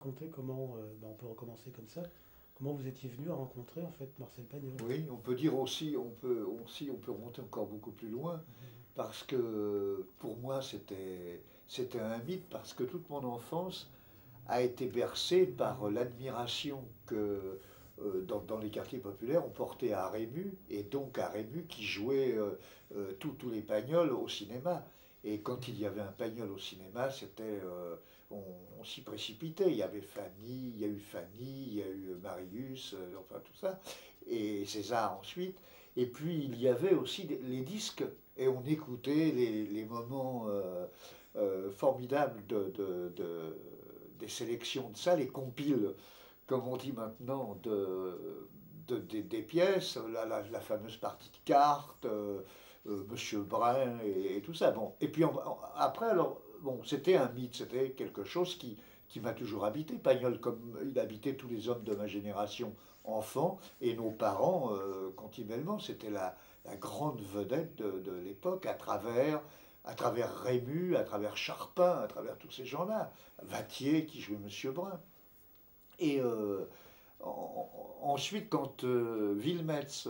raconter comment, on peut recommencer comme ça, comment vous étiez venu à rencontrer en fait Marcel Pagnol. Oui, on peut dire aussi, on peut remonter encore beaucoup plus loin, parce que pour moi c'était un mythe, parce que toute mon enfance a été bercée par l'admiration que dans les quartiers populaires on portait à Rému, et donc à Rému qui jouait tous les Pagnols au cinéma. Et quand il y avait un Pagnol au cinéma, on s'y précipitait. Il y avait Fanny, il y a eu Fanny, il y a eu Marius, enfin tout ça, et César ensuite. Et puis il y avait aussi les disques, et on écoutait les moments formidables des sélections de ça, les compiles, comme on dit maintenant, des pièces, la fameuse partie de cartes, Monsieur Brun et tout ça. Bon. Et puis après, alors, bon, c'était un mythe, c'était quelque chose qui m'a toujours habité. Pagnol, comme il habitait tous les hommes de ma génération, enfants, et nos parents, continuellement, c'était la grande vedette de l'époque, à travers Rému, à travers Charpin, à travers tous ces gens-là. Vattier qui jouait Monsieur Brun. Et ensuite, quand Wilmetz,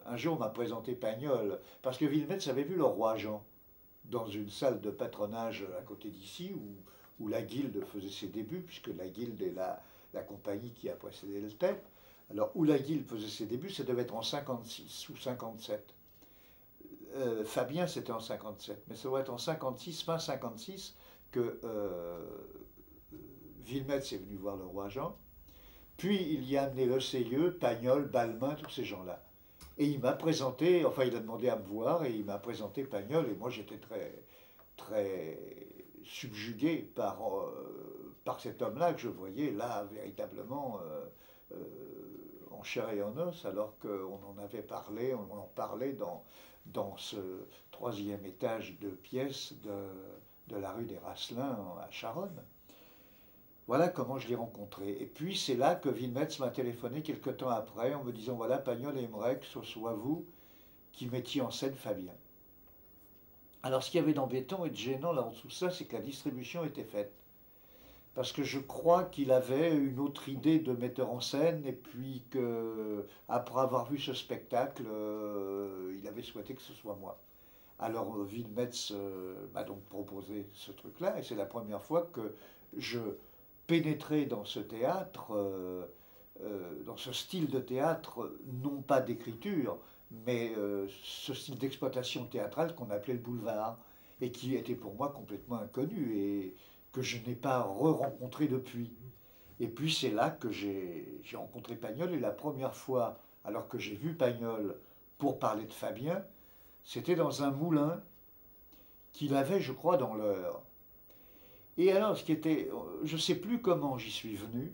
un jour, m'a présenté Pagnol, parce que Wilmetz avait vu le roi Jean dans une salle de patronage à côté d'ici, où la Guilde faisait ses débuts, puisque la Guilde est la compagnie qui a précédé le TEP. Alors, où la Guilde faisait ses débuts, ça devait être en 56 ou 57. Fabien, c'était en 57, mais ça doit être en 56, fin 56, que Wilmetz est venu voir le roi Jean. Puis il y a amené Le Seyeux, Pagnol, Balmain, tous ces gens-là. Et il m'a présenté, enfin il a demandé à me voir, et il m'a présenté Pagnol, et moi j'étais très subjugué par cet homme-là que je voyais là véritablement en chair et en os, alors qu'on en avait parlé, on en parlait dans ce troisième étage de pièces de la rue des Rasselins à Charonne. Voilà comment je l'ai rencontré. Et puis c'est là que Wilmetz m'a téléphoné quelque temps après en me disant voilà, Pagnol aimerait que ce soit vous qui mettiez en scène Fabien. Alors ce qu'il y avait d'embêtant et de gênant là en dessous de ça, c'est que la distribution était faite. Parce que je crois qu'il avait une autre idée de metteur en scène, et puis que, après avoir vu ce spectacle, il avait souhaité que ce soit moi. Alors Wilmetz m'a donc proposé ce truc-là, et c'est la première fois que je pénétrer dans ce théâtre, dans ce style de théâtre, non pas d'écriture, mais ce style d'exploitation théâtrale qu'on appelait le boulevard, et qui était pour moi complètement inconnu, et que je n'ai pas re-rencontré depuis. Et puis c'est là que j'ai rencontré Pagnol, et la première fois, alors que j'ai vu Pagnol pour parler de Fabien, c'était dans un moulin qu'il avait, je crois, dans l'Eure. Et alors, je ne sais plus comment j'y suis venu,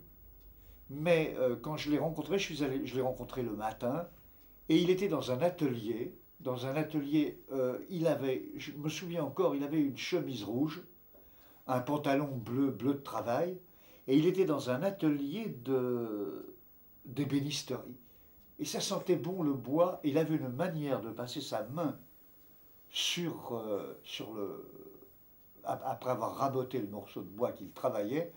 mais quand je l'ai rencontré, je l'ai rencontré le matin, et il était dans un atelier, je me souviens encore, il avait une chemise rouge, un pantalon bleu de travail, et il était dans un atelier d'ébénisterie. Et ça sentait bon le bois, et il avait une manière de passer sa main sur après avoir raboté le morceau de bois qu'il travaillait,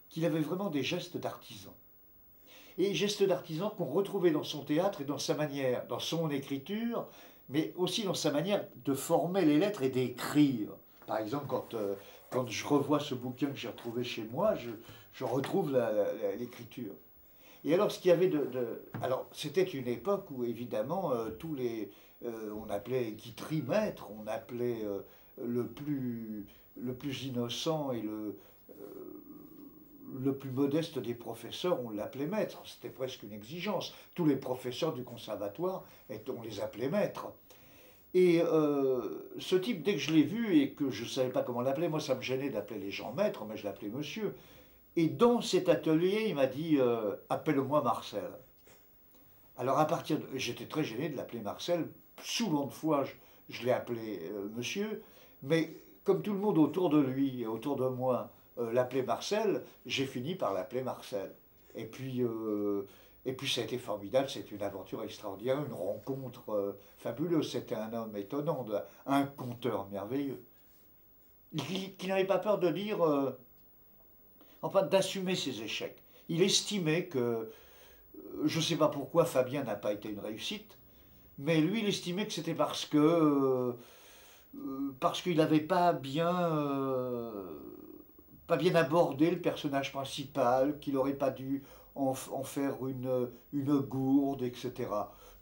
qu'il avait vraiment des gestes d'artisan. Et gestes d'artisan qu'on retrouvait dans son théâtre et dans sa manière, dans son écriture, mais aussi dans sa manière de former les lettres et d'écrire. Par exemple, quand je revois ce bouquin que j'ai retrouvé chez moi, je retrouve l'écriture. Et alors, ce qu'il y avait alors, c'était une époque où, évidemment, on appelait Guitry maître, on appelait le plus innocent et le plus modeste des professeurs, on l'appelait maître. C'était presque une exigence. Tous les professeurs du conservatoire, on les appelait maîtres. Et ce type, dès que je l'ai vu et que je ne savais pas comment l'appeler, moi ça me gênait d'appeler les gens maîtres, mais je l'appelais monsieur. Et dans cet atelier, il m'a dit appelle-moi Marcel. Alors à partir de. J'étais très gêné de l'appeler Marcel. Souvent de fois, je l'ai appelé monsieur. Mais comme tout le monde autour de lui et autour de moi l'appelait Marcel, j'ai fini par l'appeler Marcel. Et puis, ça a été formidable. C'est une aventure extraordinaire, une rencontre fabuleuse. C'était un homme étonnant, un conteur merveilleux. Qui n'avait pas peur de dire. enfin d'assumer ses échecs. Il estimait que, je ne sais pas pourquoi Fabien n'a pas été une réussite, mais lui il estimait que c'était parce qu'il n'avait pas bien abordé le personnage principal, qu'il n'aurait pas dû en faire une gourde, etc.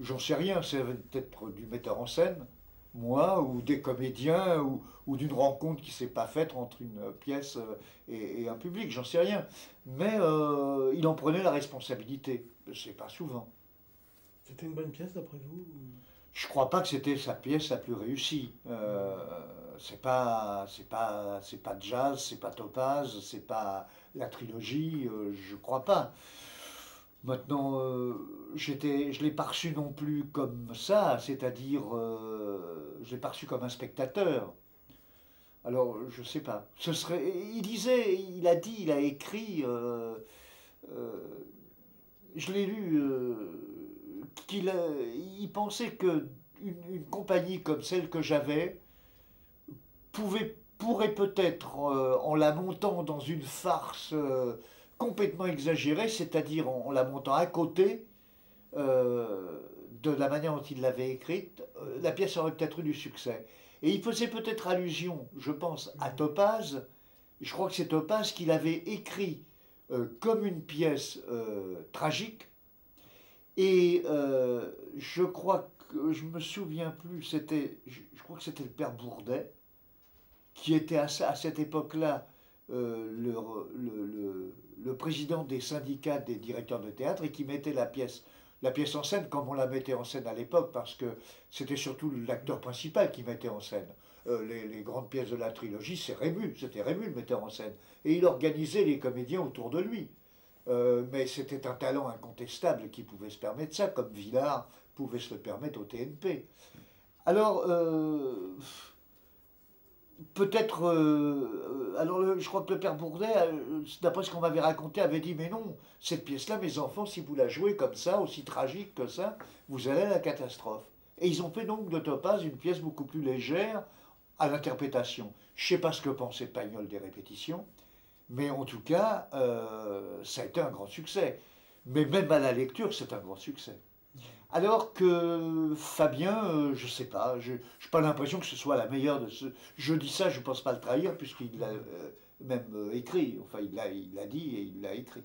J'en sais rien, c'est peut-être du metteur en scène, moi, ou des comédiens, ou d'une rencontre qui ne s'est pas faite entre une pièce et un public, j'en sais rien. Mais il en prenait la responsabilité. C'est pas souvent. C'était une bonne pièce d'après vous? Je crois pas que c'était sa pièce la plus réussie. C'est pas Jazz, c'est pas Topaz, c'est pas la trilogie, je crois pas. Maintenant, je l'ai pas reçu non plus comme ça, c'est-à-dire, je l'ai pas reçu comme un spectateur. Alors, je sais pas. Il disait, il a écrit, euh, je l'ai lu, il pensait que une compagnie comme celle que j'avais pourrait peut-être, en la montant dans une farce complètement exagérée, c'est-à-dire en la montant à côté de la manière dont il l'avait écrite, la pièce aurait peut-être eu du succès. Et il faisait peut-être allusion, je pense, à Topaz. Je crois que c'est Topaz qu'il avait écrit comme une pièce tragique. Et je crois que, je me souviens plus, je crois que c'était le père Bourdet, qui était à cette époque-là le président des syndicats des directeurs de théâtre et qui mettait la pièce en scène comme on la mettait en scène à l'époque, parce que c'était surtout l'acteur principal qui mettait en scène. Les grandes pièces de la trilogie, c'était Rému le metteur en scène. Et il organisait les comédiens autour de lui. Mais c'était un talent incontestable qui pouvait se permettre ça, comme Villard pouvait se le permettre au TNP. Alors, peut-être. Je crois que le père Bourdet, d'après ce qu'on m'avait raconté, avait dit: mais non, cette pièce-là, mes enfants, si vous la jouez comme ça, aussi tragique que ça, vous allez à la catastrophe. Et ils ont fait donc de Topaz une pièce beaucoup plus légère à l'interprétation. Je ne sais pas ce que pensait Pagnol des répétitions, mais en tout cas, ça a été un grand succès. Mais même à la lecture, c'est un grand succès. Alors que Fabien, je ne sais pas, je n'ai pas l'impression que ce soit la meilleure de ce. Je dis ça, je ne pense pas le trahir, puisqu'il l'a même écrit. Enfin, il l'a dit et il l'a écrit.